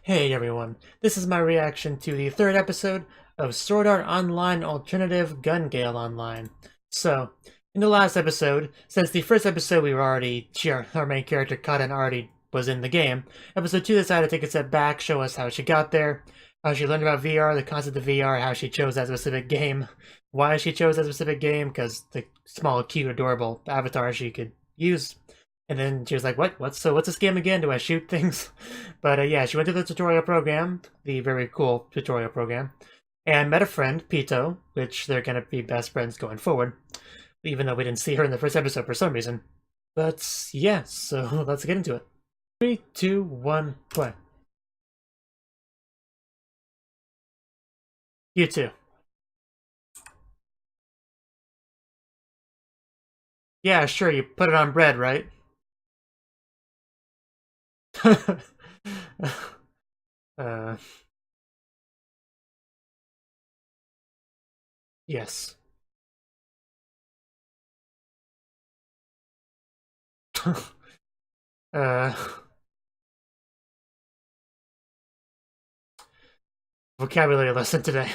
Hey everyone, this is my reaction to the third episode of Sword Art Online Alternative Gale Online. So, in the last episode, since the first episode we were already, our main character Kaden already was in the game, episode 2 decided to take a step back, show us how she got there, how she learned about VR, the concept of VR, how she chose that specific game, why she chose that specific game, because the small, cute, adorable avatar she could use. And then she was like, what's this game again? Do I shoot things? But yeah, she went to the tutorial program, the very cool tutorial program, and met a friend, Pito, which they're going to be best friends going forward, even though we didn't see her in the first episode for some reason. But yeah, so let's get into it. 3, 2, 1, play. You too. Yeah, sure, you put it on bread, right? uh, yes. uh, vocabulary lesson today.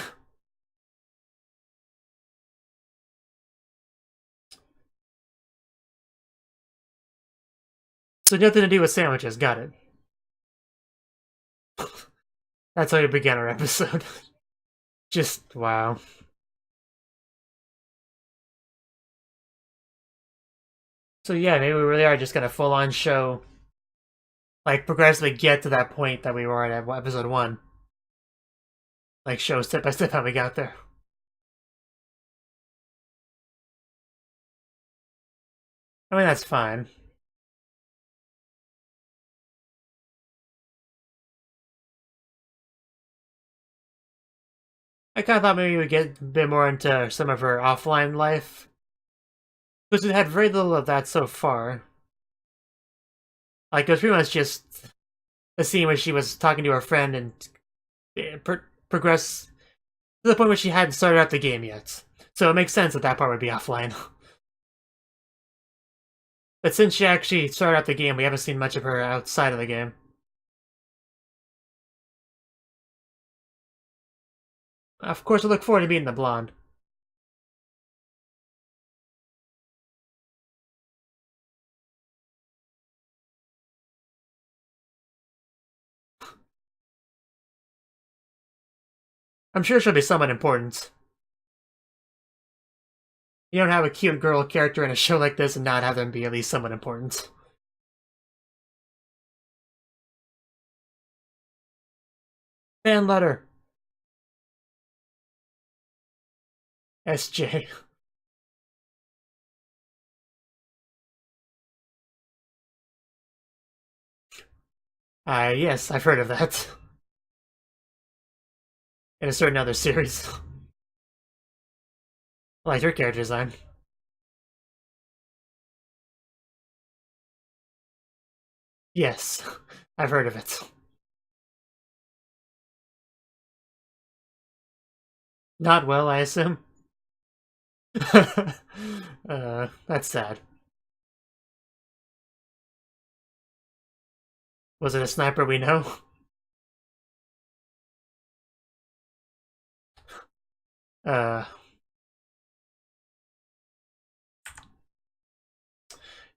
So nothing to do with sandwiches, got it. That's how we began our episode. Just, wow. So yeah, maybe we really are just gonna full on show, like progressively get to that point that we were at episode 1. Like show step by step how we got there. I mean, that's fine. I kind of thought maybe we'd get a bit more into some of her offline life. Because we had very little of that so far. Like, it was pretty much just a scene where she was talking to her friend and progress to the point where she hadn't started out the game yet. So it makes sense that that part would be offline. But since she actually started out the game, we haven't seen much of her outside of the game. Of course, I look forward to meeting the blonde. I'm sure she'll be someone important. You don't have a cute girl character in a show like this and not have them be at least someone important. Fan letter. SJ. Yes, I've heard of that. In a certain other series. I like your character design. Yes, I've heard of it. Not well, I assume. That's sad. Was it a sniper we know? Uh,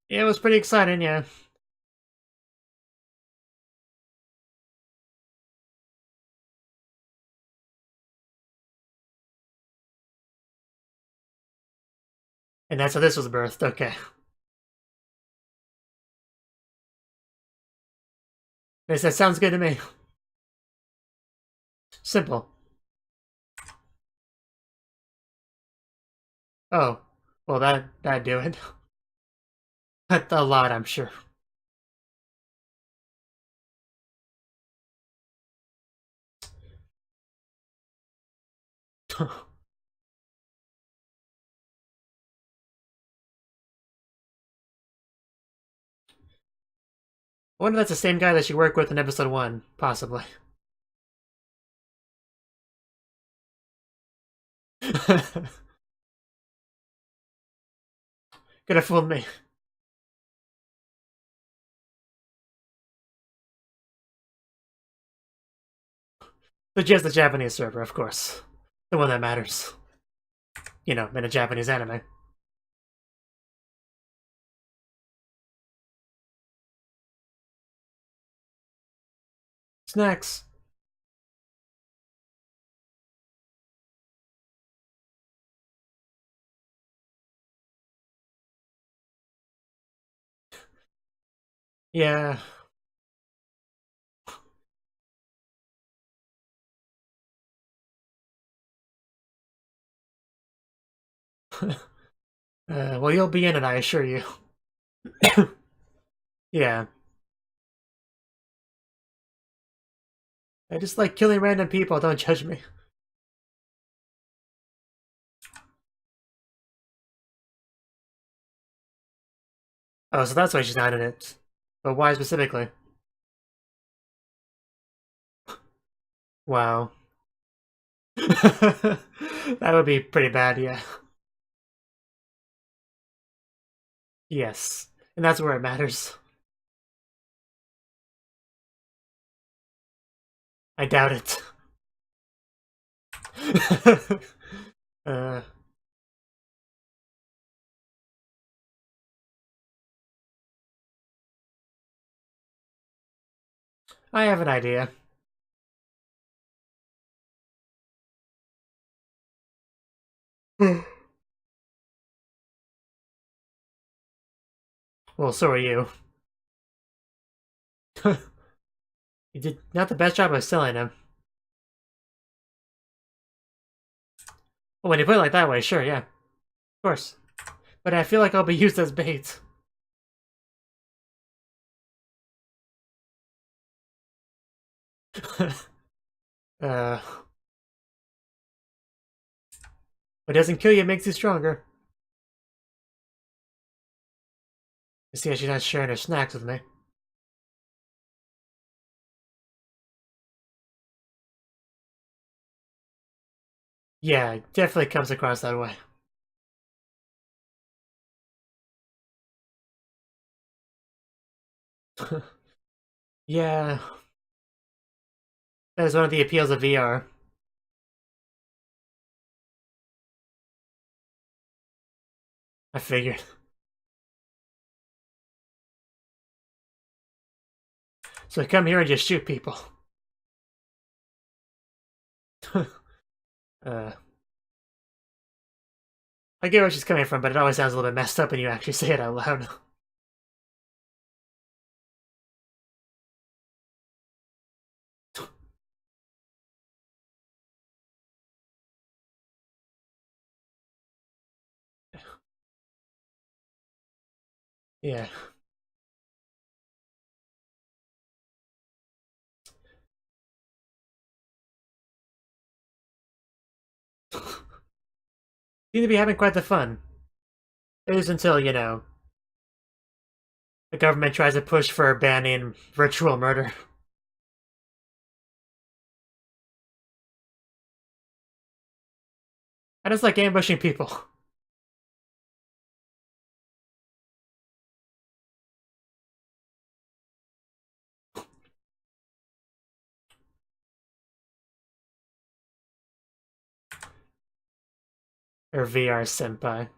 yeah, it was pretty exciting, yeah. And that's how this was birthed, okay. That sounds good to me. Simple. Oh, well that'd do it. A lot, I'm sure. I wonder if that's the same guy that she worked with in episode 1, possibly. Could have fooled me. But just the Japanese server, of course. The one that matters. You know, in a Japanese anime. Snacks. Yeah. Well, you'll be in it, I assure you. Yeah. I just like killing random people, don't judge me. Oh, so that's why she's not in it. But why specifically? Wow. That would be pretty bad, yeah. Yes. And that's where it matters. I doubt it. uh, I have an idea. Well, so are you. You did not the best job of selling him. Well, when you put it like that way, sure, yeah. Of course. But I feel like I'll be used as bait. What doesn't kill you makes you stronger. You see how she's not sharing her snacks with me. Yeah, it definitely comes across that way. Yeah. That is one of the appeals of VR. I figured. So I come here and just shoot people. uh, I get where she's coming from, but it always sounds a little bit messed up when you actually say it out loud. Yeah. Seem to be having quite the fun. It is until, you know, the government tries to push for banning virtual murder. I just like ambushing people. Or VR senpai.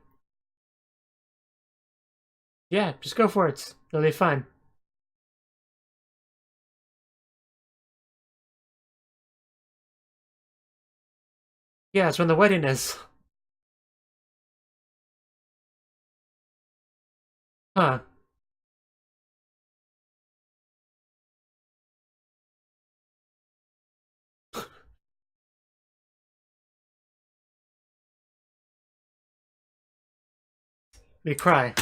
Yeah, just go for it. It'll be fine. Yeah, it's when the wedding is. Huh. We cry.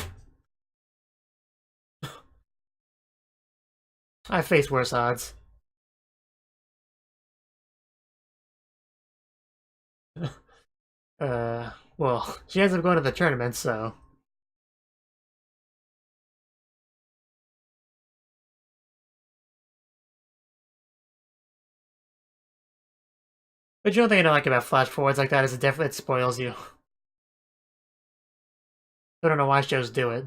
I face worse odds. Well, she ends up going to the tournament, so... But you know thing I don't like about flash forwards like that is it spoils you. I don't know why shows do it.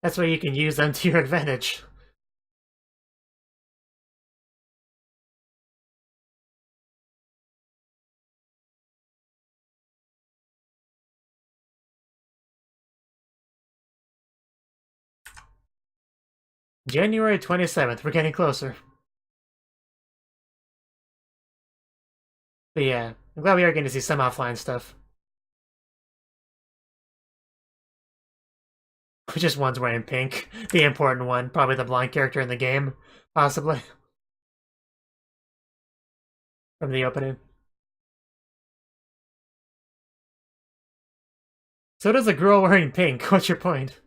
That's why you can use them to your advantage. January 27th, we're getting closer. But yeah, I'm glad we are getting to see some offline stuff. Just one's wearing pink. The important one. Probably the blind character in the game. Possibly. From the opening. So does a girl wearing pink. What's your point?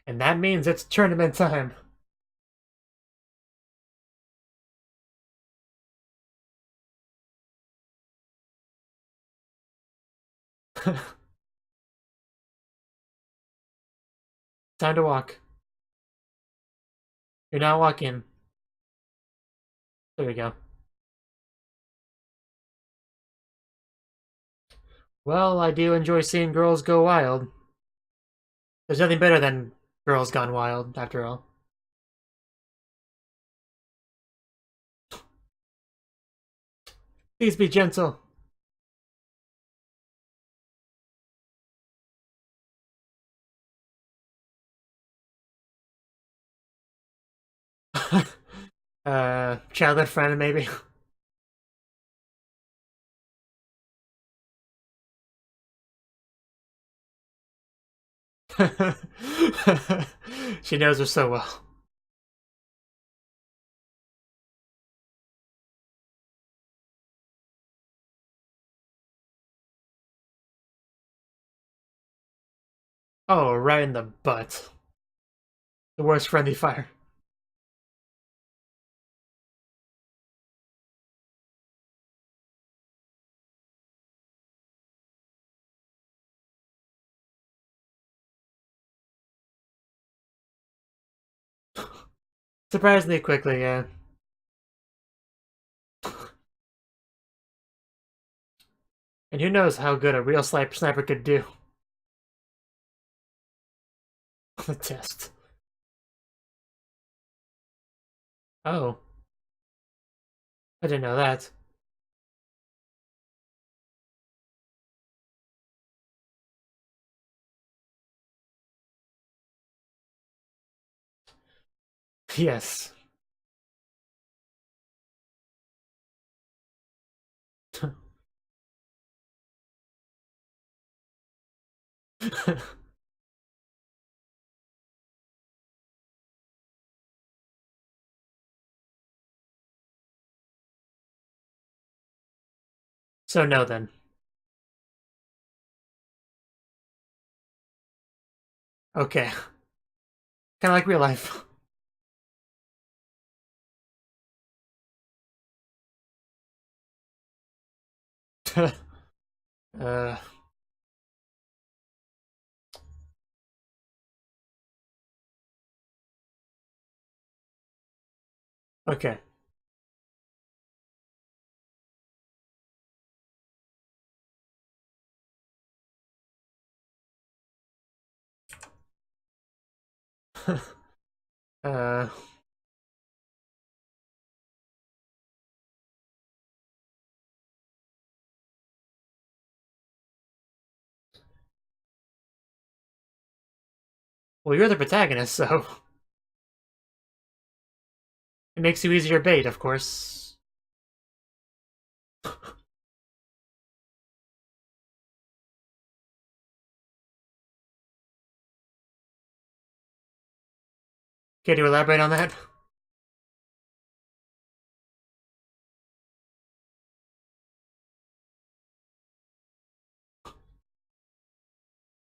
And that means it's tournament time. Time to walk. You're not walking. There we go. Well, I do enjoy seeing girls go wild. There's nothing better than girls gone wild, after all. Please be gentle. Childhood friend, maybe. She knows her so well. Oh, right in the butt. The worst friendly fire. Surprisingly quickly, yeah. And who knows how good a real sniper could do. The test. Oh. I didn't know that. Yes. So no then. Okay. Kinda like real life. uh... Okay. uh... Well, you're the protagonist, so... It makes you easier bait, of course. Care to elaborate on that?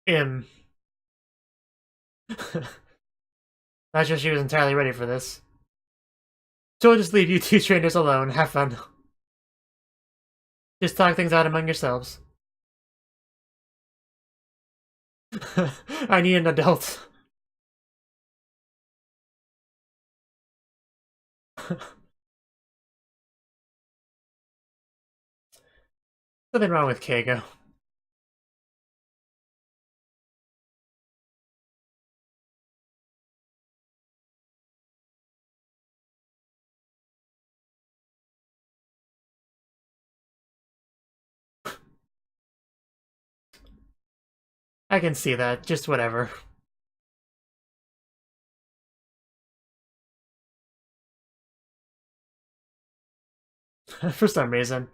Im. Not sure she was entirely ready for this. So I'll just leave you two trainers alone. Have fun. Just talk things out among yourselves. I need an adult. Nothing wrong with Kago. I can see that, just whatever. For some reason.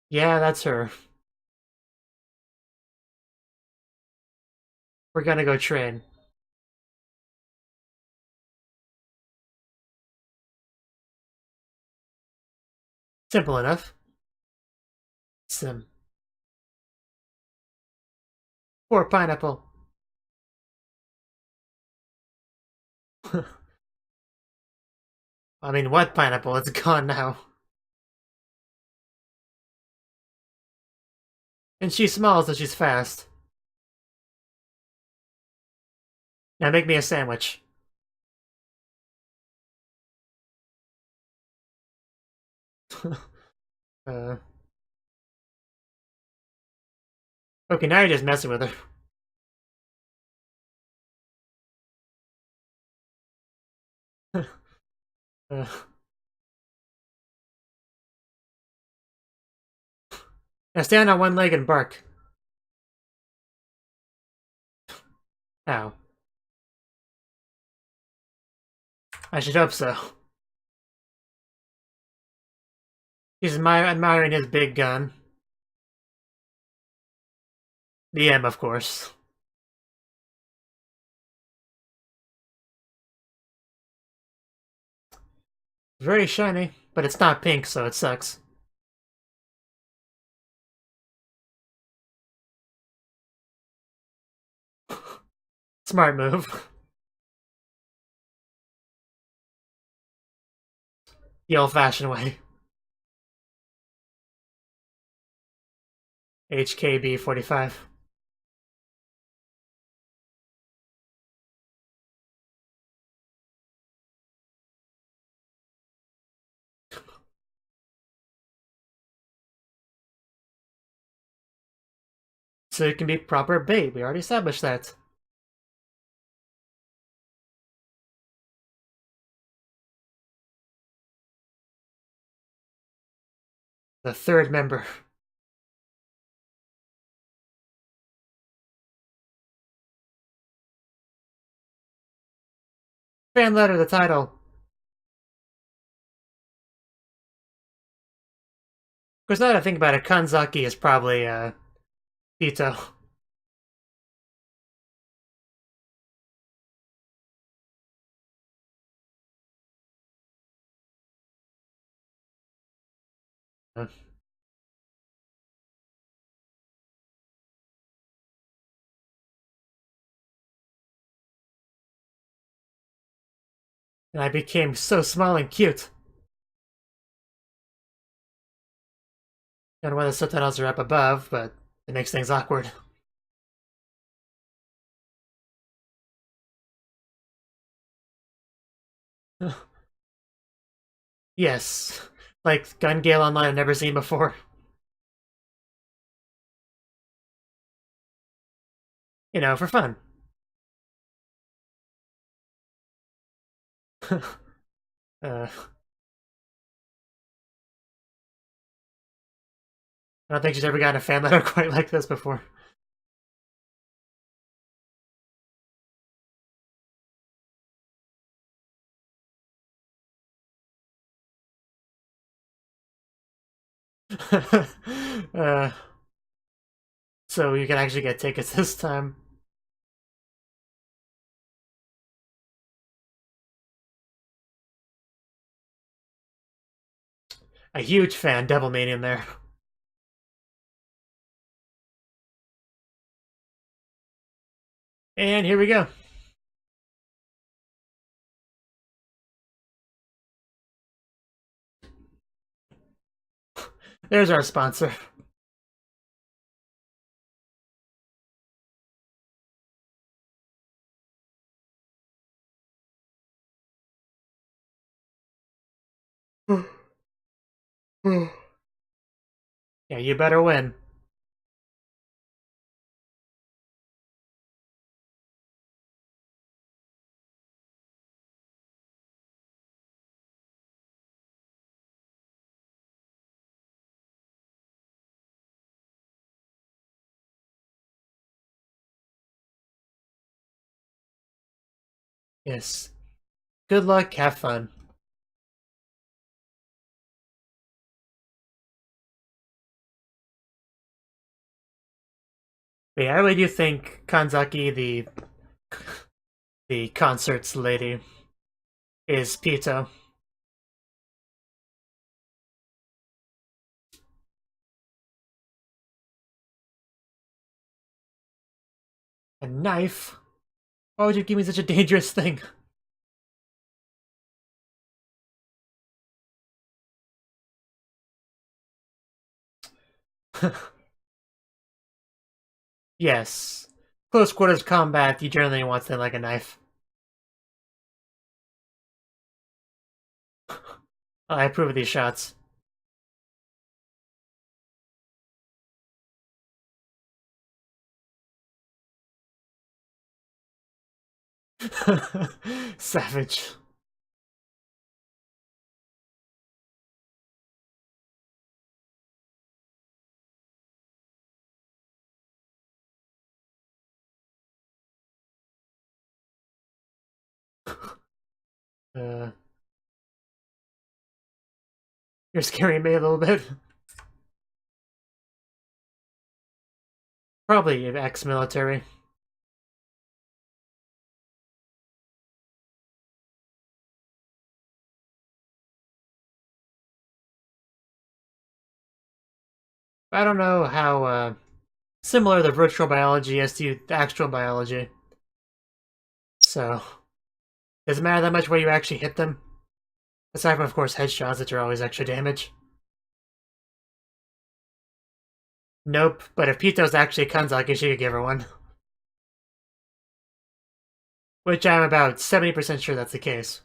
Yeah, that's her. We're gonna go train. Simple enough. Sim. Poor pineapple. I mean, what pineapple? It's gone now. And she's small, so she's fast. Now make me a sandwich. uh, okay, now you're just messing with her. uh, now stand on one leg and bark. Ow. I should hope so. He's admiring his big gun. The M, of course. Very shiny, but it's not pink, so it sucks. Smart move. The old-fashioned way. HKB 45. So it can be proper bait. We already established that. The third member. Fan letter, the title. Of course, now that I think about it, Kanzaki is probably, Ito. And I became so small and cute. Don't know why the subtitles are up above, but it makes things awkward. Yes. Like Gun Gale Online I've never seen before. You know, for fun. I don't think she's ever gotten a fan letter quite like this before. uh, so you can actually get tickets this time. A huge fan, Devil Mania in there. And here we go. There's our sponsor. Yeah, you better win. Yes. Good luck, have fun. But yeah, I really do think Kanzaki, the concerts lady, is Pito. A knife? Why would you give me such a dangerous thing? Yes. Close quarters combat, you generally want something like a knife. I approve of these shots. Savage. Uh, you're scaring me a little bit. Probably ex-military. I don't know how similar the virtual biology is to the actual biology. So, does it matter that much where you actually hit them? Aside from, of course, headshots, which are always extra damage. Nope, but if Pito's actually Kanzaki, she could give her one. Which I'm about 70% sure that's the case.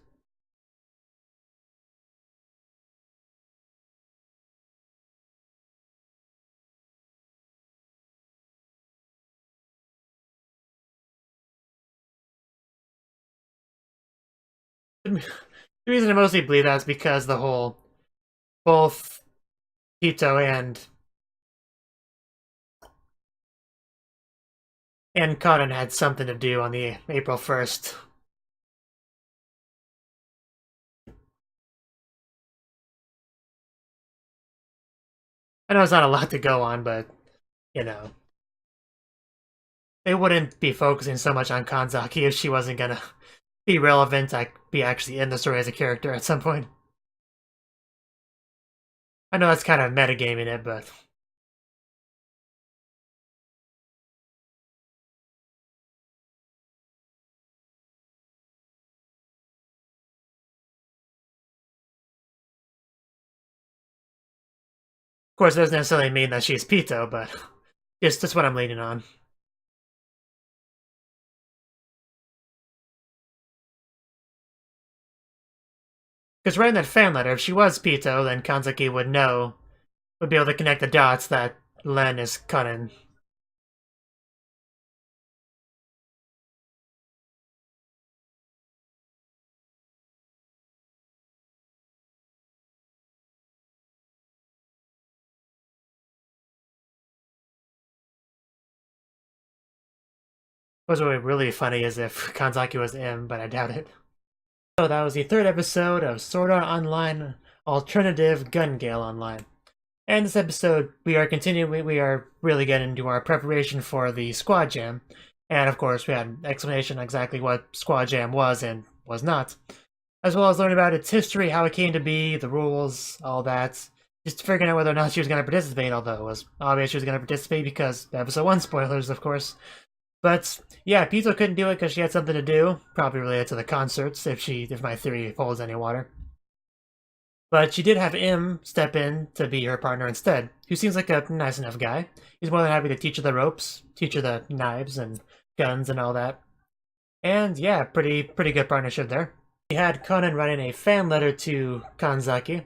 The reason I mostly believe that is because the whole, both Pito and Cotton had something to do on the April 1st. I know it's not a lot to go on, but, you know. They wouldn't be focusing so much on Kanzaki if she wasn't gonna be relevant, like, be actually in the story as a character at some point. I know that's kind of metagaming it, but... Of course, it doesn't necessarily mean that she's Pito, but just that's what I'm leaning on. Because writing that fan letter, if she was Pito, then Kanzaki would know, would be able to connect the dots that Len is cutting. What's really funny is if Kanzaki was M, but I doubt it. So that was the third episode of Sword Art Online Alternative Gale Online. And this episode, we are continuing, we are really getting into our preparation for the Squad Jam. And of course, we had an explanation exactly what Squad Jam was and was not. As well as learning about its history, how it came to be, the rules, all that. Just figuring out whether or not she was going to participate, although it was obvious she was going to participate because episode 1 spoilers, of course. But yeah, Pito couldn't do it because she had something to do, probably related to the concerts, if my theory holds any water. But she did have Im step in to be her partner instead, who seems like a nice enough guy. He's more than happy to teach her the ropes, teach her the knives and guns and all that. And yeah, pretty good partnership there. We had Conan writing a fan letter to Kanzaki,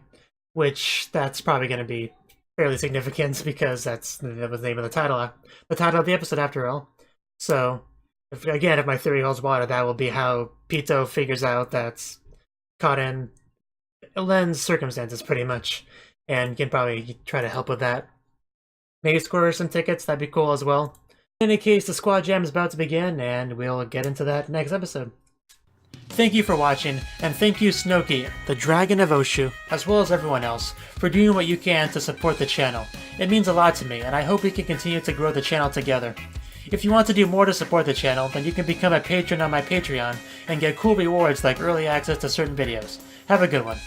which that's probably going to be fairly significant because that was the name of the title of the episode after all. So, if my theory holds water, that will be how Pito figures out that's caught in Len's circumstances, pretty much, and can probably try to help with that. Maybe score some tickets, that'd be cool as well. In any case, the Squad Jam is about to begin, and we'll get into that next episode. Thank you for watching, and thank you Cnouki, the Dragon of Oshu, as well as everyone else, for doing what you can to support the channel. It means a lot to me, and I hope we can continue to grow the channel together. If you want to do more to support the channel, then you can become a patron on my Patreon and get cool rewards like early access to certain videos. Have a good one.